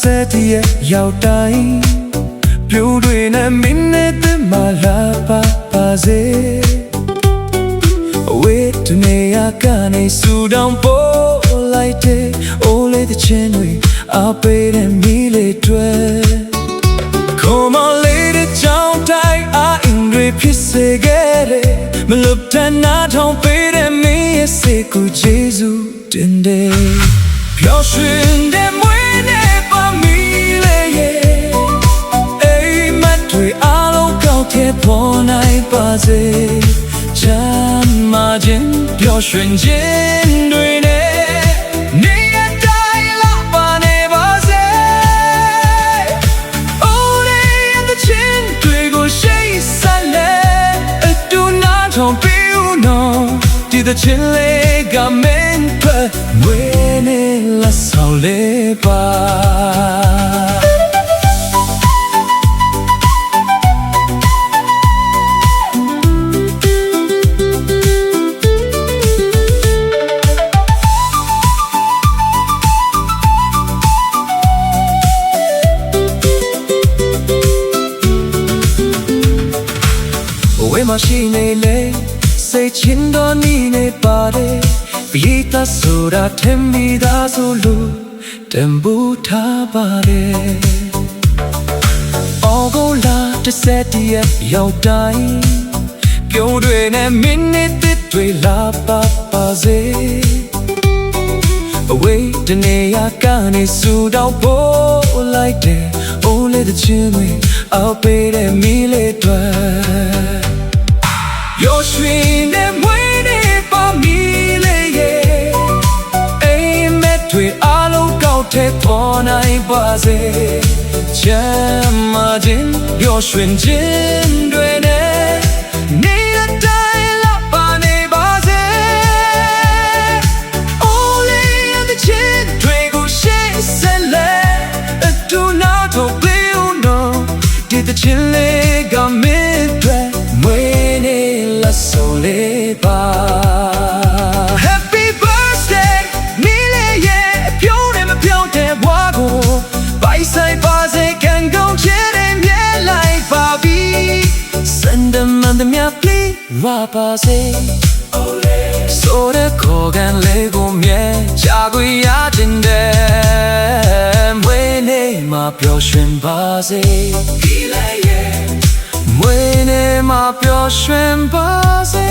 ဆက်တည်းရောက်တိုင်းပြိုတွေနဲ့မင်းနဲ့တမလာပါစေအဝေးတနေရကနေစူတောင်းပို့လိုက်တဲ့အိုးလေးတစ်ချင်းတွေအပေးတဲ့မီးလေးတွေခေါ်မလေးတဲ့ကြောင်တိုင်းအင်္ဂရိဖြစ်စေခဲ့တဲ့မလွတ်တမ်းနာထောင်ပေးတဲ့မင်းရဲ့စိတ်ကိုကျေးဇူးတင်တယ်ပျော်ရွှင်တဲ့မွေးနဲ့ပါမီးလေးရဲ့အိမ်မက်တွေအားလုံးကောက်ခဲ့ပေါ်နိုင်ပါစေချမ်းသာခြင်းပျော်ရွှင်ခြင်းတွေနဲ့နေရတိုင်းလာပါနေပါစေအိုးလေးတဲ့ချင်းတွေကိုရှိတ်ဆက်လဲအတူနာထောင်ပြီးဦးနော်ဒီတဲ့ချင်းလေးကမင်းထွက်ဝေးနေလာဆောင်လေးပါဝေးမရှိနေလေစိတ်ချင်တော်နီးနေပါတယ်ပြည်သားဆိုတာထင်မိသားဆိုလို့တန်ဖိုးထားပါတယ်အော်ကိုလာတစ်ဆက်တည်းရောက်တိုင်းပြိုတွေနဲ့မင်းနဲ့တစ်တွေလာပါစေအဝေးတနေရကနေစူတောင်းပို့လိုက်တဲ့အိုးလေးတစ်ချင်းတွေအပေးတဲ့မီးလေးတွေပျော်ရွှင်တဲ့မွေးနဲ့ပါမီးလေးရဲ့အိမ်မက်တွေအားလုံးကောက်တဲ့ပေါ်နိုင်ပါစေချမ်းသာခြင်းပျော်ရွှင်ခြင်းတွေနဲ့နေရတိုင်းလာပါနေပါစေအိုးလေးတဲ့ချင်းတွေကိုရှိတ်ဆက်လဲအတူနာတော့ပြေဦးနော်ဒီတဲ့ချင်းလေးကမင်းတွေမွေးနေဆိုလေးပါ Happy birthday မီးလေးရဲ့ပြုံးနေမပြုံးတဲ့ဘွားကိုပိုက်ဆိုင်ပါစေခံကောင်းချဲတဲ့မြဲလိုက်ပါပြီစန္ဒမန်တမြပလီဝါပါစေဆိုတဲ့ခေါ်ကန်လေးကိုမြဲချာခွေရခြင်းတဲ့မွေးနေမှာပျော်ရွှင်ပါစေမွေးနေ့မှာပျော်ရွှင်ပါစေ